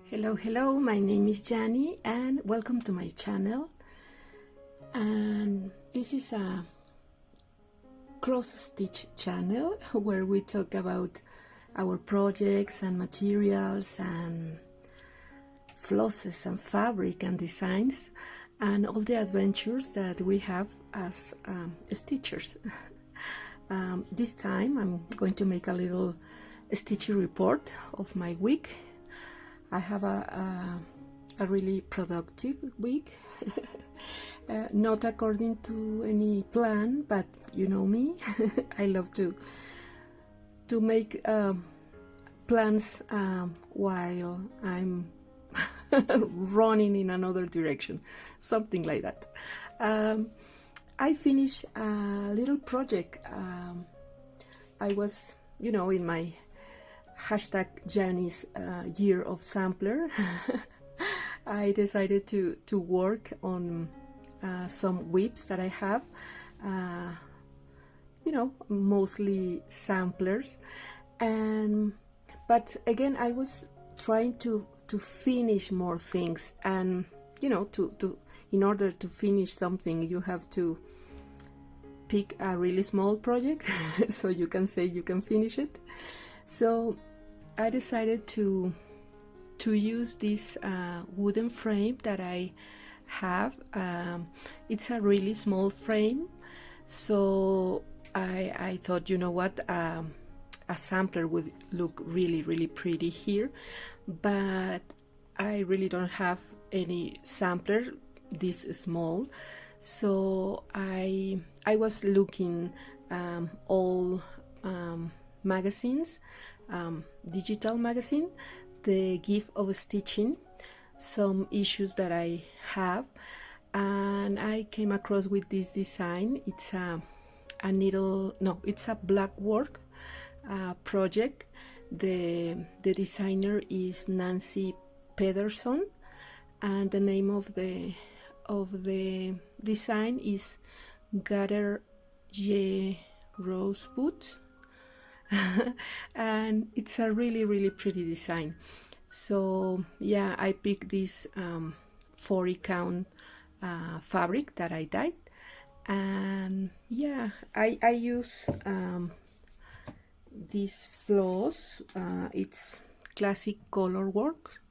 Hello, my name is Ghandi and welcome to my channel. And this is a cross stitch channel where we talk about our projects and materials and flosses and fabric and designs and all the adventures that we have as stitchers. This time I'm going to make a little stitchy report of my week. I have a really productive week, not according to any plan, but you know me, I love to make plans while I'm running in another direction, something like that. I finished a little project. I was, in my hashtag Ghani's year of sampler. I decided to work on some whips that I have, mostly samplers, but again I was trying to finish more things, and in order to finish something you have to pick a really small project so you can say you can finish it. So I decided to use this wooden frame that I have. It's a really small frame, so I thought, a sampler would look really pretty here, but I really don't have any sampler this small. So I was looking all magazines, digital magazine, the gift of stitching, some issues that I have, and I came across with this design. It's it's a Blackwork project. The designer is Nancy Pederson, and the name of the design is Gather Ye Rosebud. And it's a really pretty design. So yeah, I picked this 40 count fabric that I dyed, and yeah, I use this floss. It's classic color work.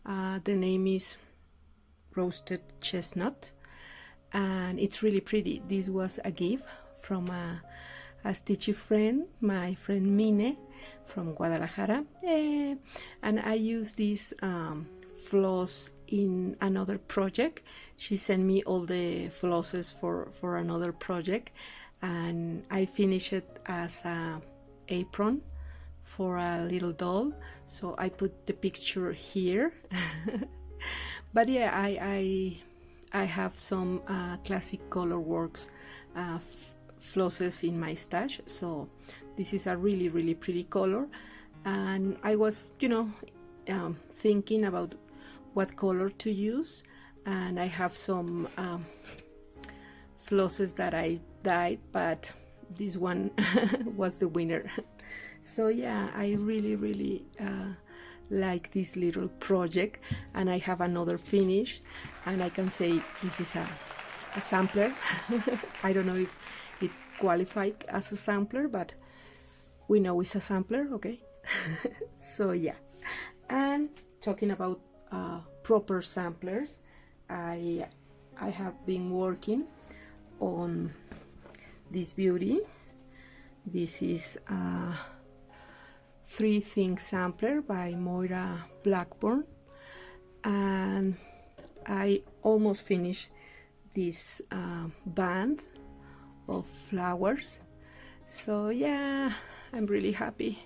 The name is Roasted Chestnut, and it's really pretty. This was a gift from a stitchy friend, my friend Mine from Guadalajara, and I use this floss in another project. She sent me all the flosses for another project, and I finished it as a apron for a little doll, so I put the picture here. But yeah, I have some classic color works flosses in my stash, so this is a really pretty color, and I was thinking about what color to use, and I have some flosses that I dyed, but this one was the winner. So yeah, I really like this little project, and I have another finish, and I can say this is a sampler. I don't know if it qualifies as a sampler, but we know it's a sampler, okay? So yeah, and talking about proper samplers, I have been working on this beauty. This is a 3 Things sampler by Moira Blackburn, and I almost finished this band of flowers. So yeah, I'm really happy.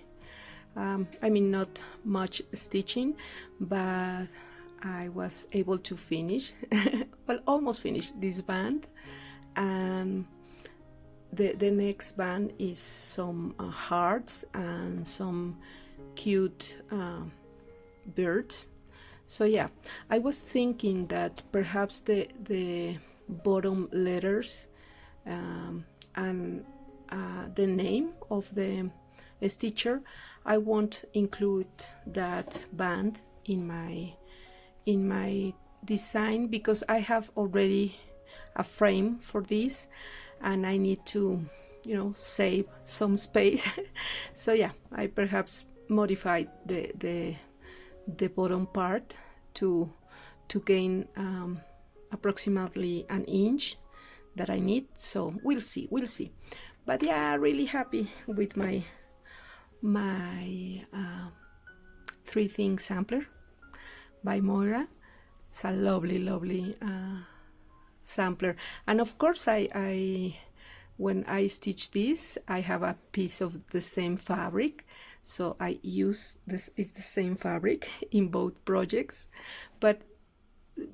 I mean, not much stitching, but I was able to finish well, almost finish this band, and the next band is some hearts and some cute birds. So yeah, I was thinking that perhaps the bottom letters and the name of the stitcher, I won't include that band in my design, because I have already a frame for this and I need to, you know, save some space. So yeah, I perhaps modified the bottom part to gain approximately an inch that I need. So we'll see. But yeah, really happy with my 3-thing sampler by Moira. It's a lovely sampler. And of course, when I stitch this, I have a piece of the same fabric, so I use this is the same fabric in both projects. But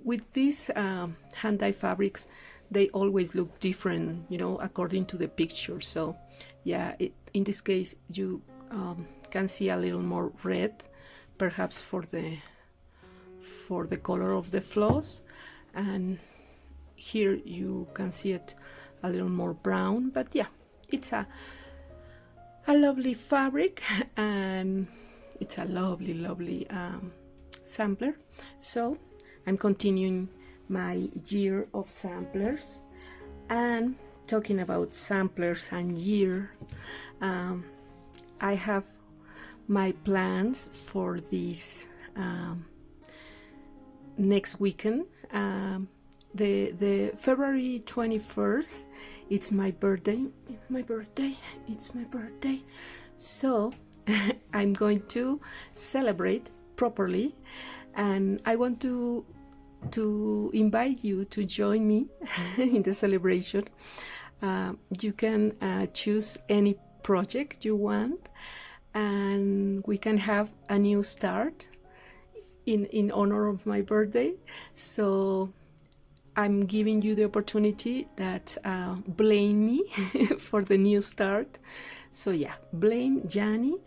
with these hand-dye fabrics, they always look different, you know, according to the picture. So yeah, in this case you can see a little more red, perhaps for the color of the floss, and here you can see it a little more brown. But yeah, it's a lovely fabric and it's a lovely sampler. So I'm continuing my year of samplers. And talking about samplers and year, I have my plans for this next weekend. The February 21st, it's my birthday. It's my birthday. So I'm going to celebrate properly, and I want to invite you to join me in the celebration. You can choose any project you want, and we can have a new start in honor of my birthday. So I'm giving you the opportunity that blame me for the new start. So yeah, blame Ghandi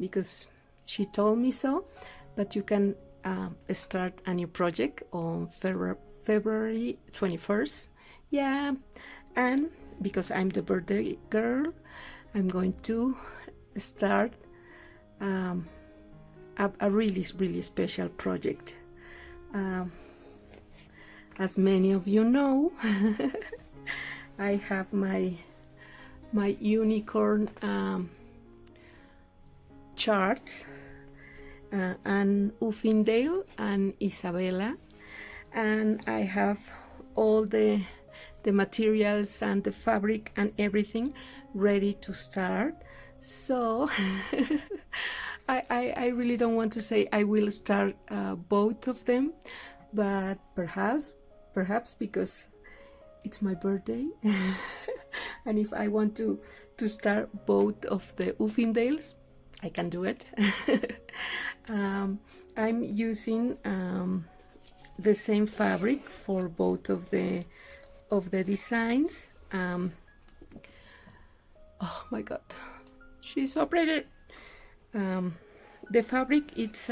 because she told me so, but you can start a new project on February 21st. Yeah, and because I'm the birthday girl, I'm going to start a really special project. As many of you know, I have my unicorn charts, and Uffindale and Isabella, and I have all the materials and the fabric and everything ready to start. So I really don't want to say I will start both of them, but perhaps because it's my birthday and if I want to start both of the Uffindales, I can do it. I'm using the same fabric for both of the designs. Oh my god, she's so pretty. The fabric, it's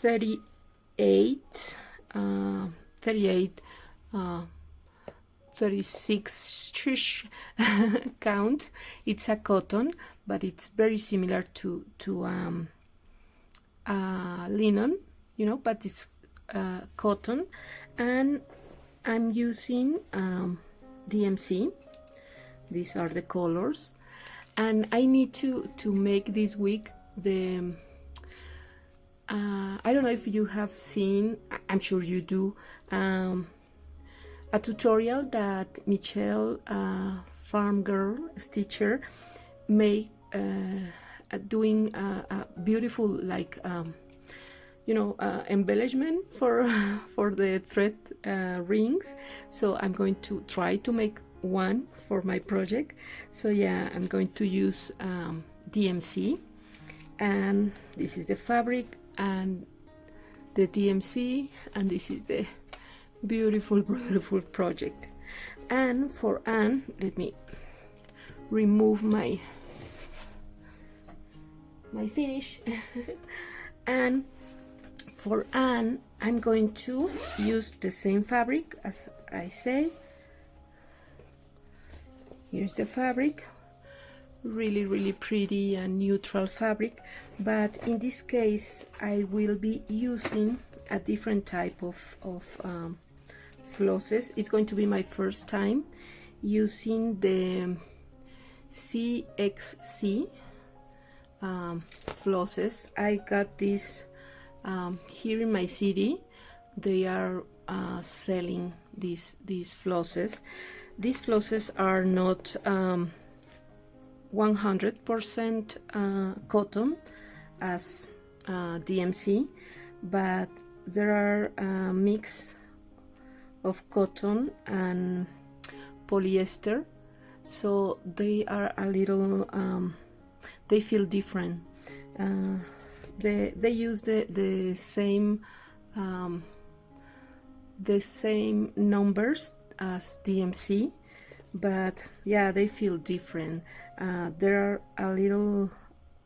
36 count. It's a cotton, but it's very similar to linen, you know, but it's cotton. And I'm using DMC. These are the colors, and I need to make this week the I don't know if you have seen, I'm sure you do, a tutorial that Michelle, farm girl stitcher, made doing a beautiful, like embellishment for the thread rings. So I'm going to try to make one for my project. So yeah, I'm going to use DMC, and this is the fabric and the DMC, and this is the beautiful project. And for Anne, let me remove my finish. And for Anne, I'm going to use the same fabric as I say. Here's the fabric, really pretty and neutral fabric, but in this case I will be using a different type of flosses. It's going to be my first time using the CXC flosses. I got this here in my city. They are selling these flosses. These flosses are not 100% cotton as DMC, but there are a mix of cotton and polyester, so they are a little they feel different. They use the same numbers as DMC, but yeah, they feel different. They're a little,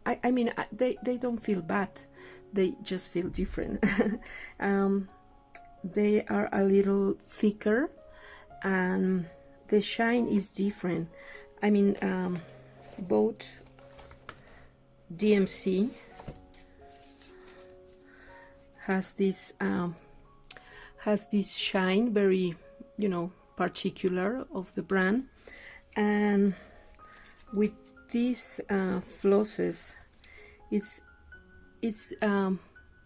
I mean, they don't feel bad, they just feel different. They are a little thicker and the shine is different. I mean, both DMC has this shine, very, you know, particular of the brand, and with these flosses it's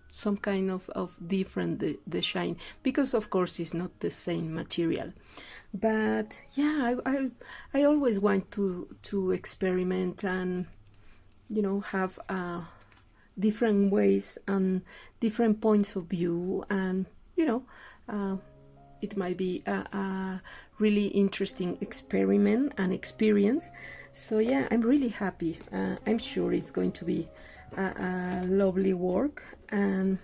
some kind of different, the shine, because of course it's not the same material. But yeah, I always want to experiment and, you know, have different ways and different points of view, and you know, it might be a really interesting experiment and experience. So yeah, I'm really happy. I'm sure it's going to be a lovely work. And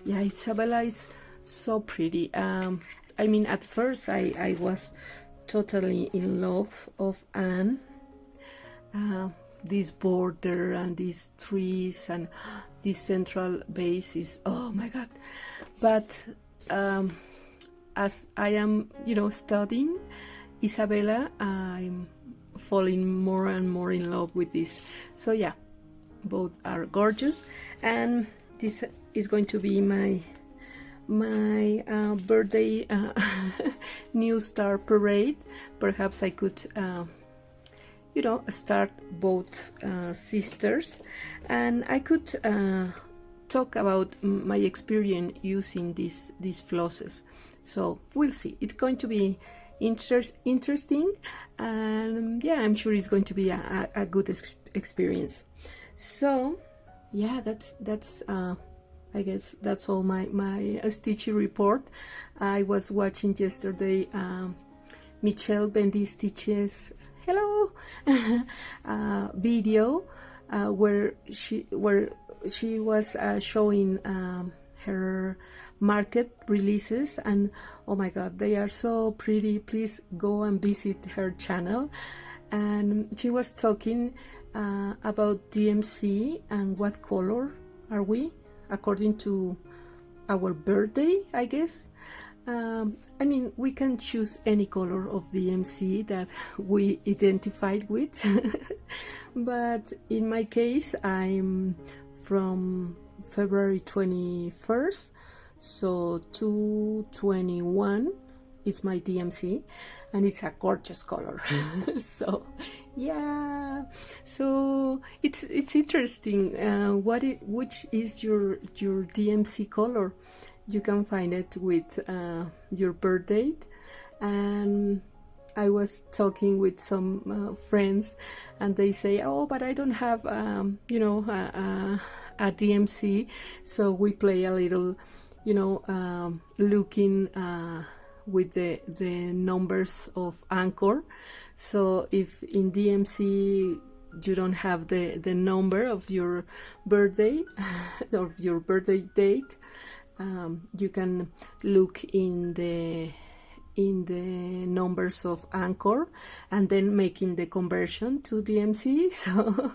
yeah, Isabella is so pretty. I mean, at first I was totally in love of Anne. This border and these trees and this central base is, oh my god. But as I am, you know, studying Isabella, I'm falling more and more in love with this. So yeah, both are gorgeous, and this is going to be my birthday New Star Parade. Perhaps I could you know, start both sisters, and I could talk about my experience using these flosses. So we'll see. It's going to be interesting, and yeah, I'm sure it's going to be a good experience. So yeah, that's I guess that's all my stitchy report. I was watching yesterday Michelle Bendy Stitches hello video where she was showing her market releases, and oh my god, they are so pretty. Please go and visit her channel. And she was talking about DMC and what color are we according to our birthday, I guess. I mean, we can choose any color of DMC that we identified with. But in my case, I'm from February 21st, so 221 is my DMC, and it's a gorgeous color. So yeah, so it's interesting which is your DMC color. You can find it with your birth date. And I was talking with some friends, and they say, oh, but I don't have you know, a DMC. So we play a little, you know, looking with the numbers of Anchor. So if in DMC you don't have the number of your birthday of your birthday date, you can look in the numbers of Anchor and then making the conversion to DMC, so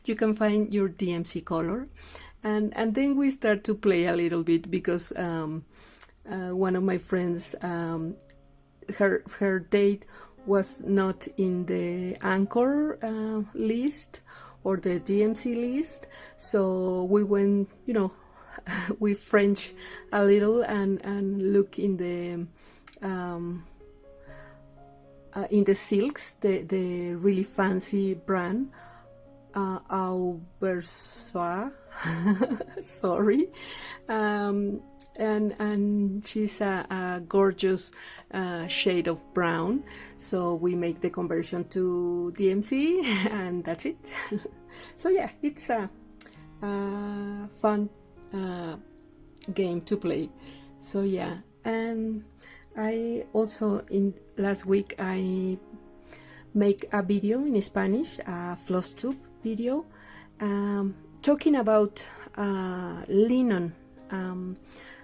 you can find your DMC color. And then we start to play a little bit, because one of my friends, her date was not in the anchor list or the DMC list, so we went, you know, we French a little and look in the silks, the really fancy brand, Aubersois, sorry, and she's a gorgeous shade of brown, so we make the conversion to DMC and that's it. So yeah, it's a fun game to play. So yeah, and I also, in last week, I make a video in Spanish, a Flosstube video, talking about linen,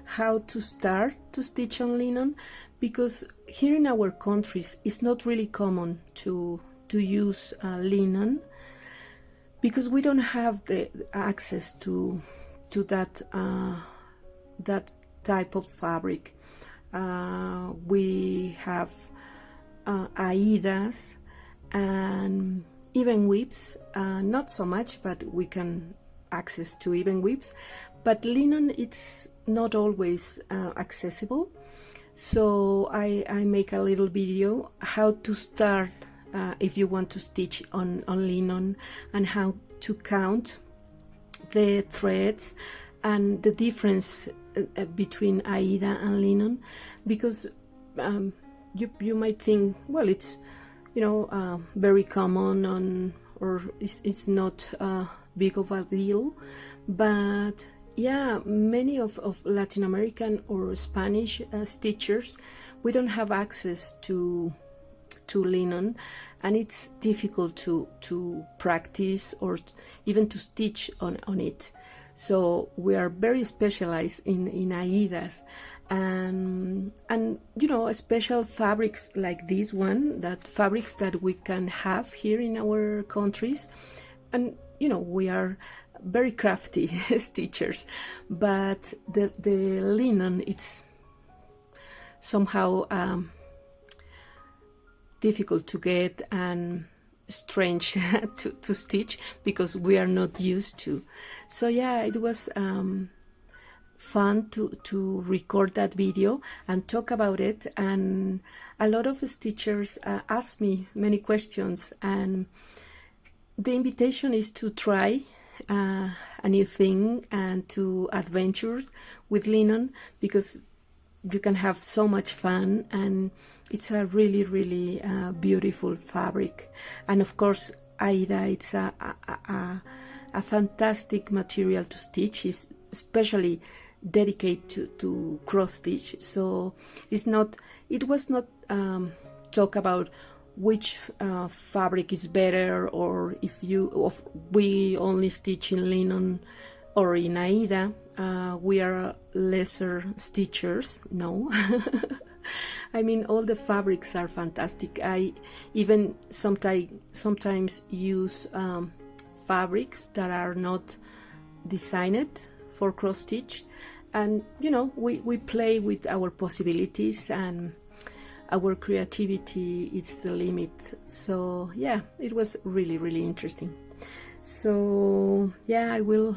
how to start to stitch on linen, because here in our countries it's not really common to use linen, because we don't have the access to that type of fabric. We have aidas and even whips, not so much, but we can access to even whips, but linen, it's not always accessible. So I make a little video how to start if you want to stitch on linen, and how to count the threads and the difference between aida and linen, because you might think, well, it's, you know, very common or it's not big of a deal, but yeah, many of Latin American or Spanish stitchers, we don't have access to linen, and it's difficult to practice or even to stitch on it. So we are very specialized in aidas, and you know, special fabrics like this one, that fabrics that we can have here in our countries, and you know, we are very crafty stitchers, but the linen, it's somehow difficult to get and strange to stitch, because we are not used to. So yeah, it was fun to record that video and talk about it, and a lot of stitchers asked me many questions, and the invitation is to try a new thing and to adventure with linen, because you can have so much fun, and it's a really, really beautiful fabric. And of course, aida, it's a fantastic material to stitch. It's especially dedicated to cross stitch. So it was not talk about which fabric is better, or if we only stitch in linen or in aida, we are lesser stitchers. No. I mean, all the fabrics are fantastic. I even sometimes use fabrics that are not designed for cross stitch, and you know, we play with our possibilities, and our creativity is the limit. So yeah, it was really, really interesting. So yeah, I will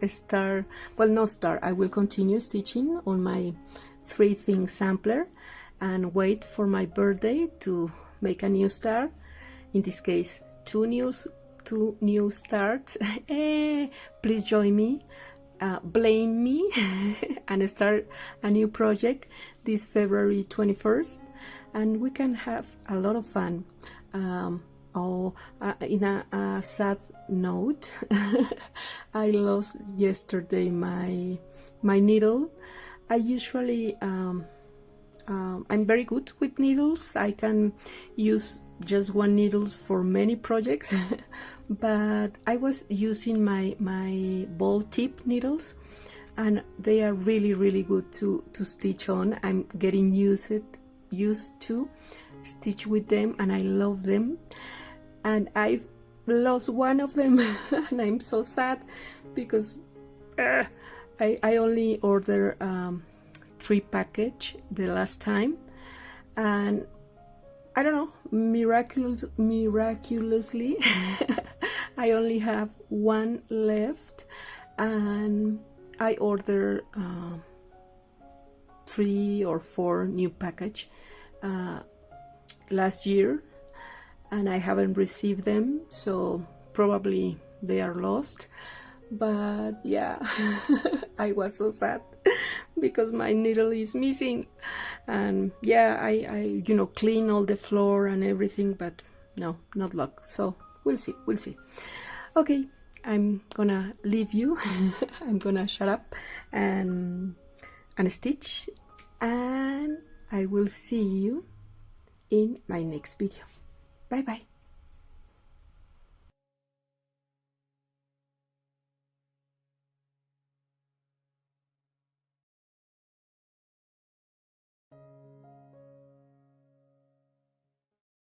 I will continue stitching on my 3-thing sampler and wait for my birthday to make a new start. In this case, two new starts. Please join me, blame me, and start a new project this February 21st, and we can have a lot of fun. In a sad note, I lost yesterday my needle. I usually I'm very good with needles. I can use just one needles for many projects, but I was using my ball tip needles, and they are really, really good to stitch on. I'm getting used to stitch with them, and I love them. And I've lost one of them, and I'm so sad, because I only ordered 3 packages the last time, and I don't know, miraculously I only have one left, and I ordered 3 or 4 new package last year, and I haven't received them, so probably they are lost. But yeah, I was so sad because my needle is missing, and yeah, I you know, clean all the floor and everything, but no, not luck. So we'll see, we'll see. Okay, I'm gonna leave you. I'm gonna shut up and stitch, and I will see you in my next video. Bye bye.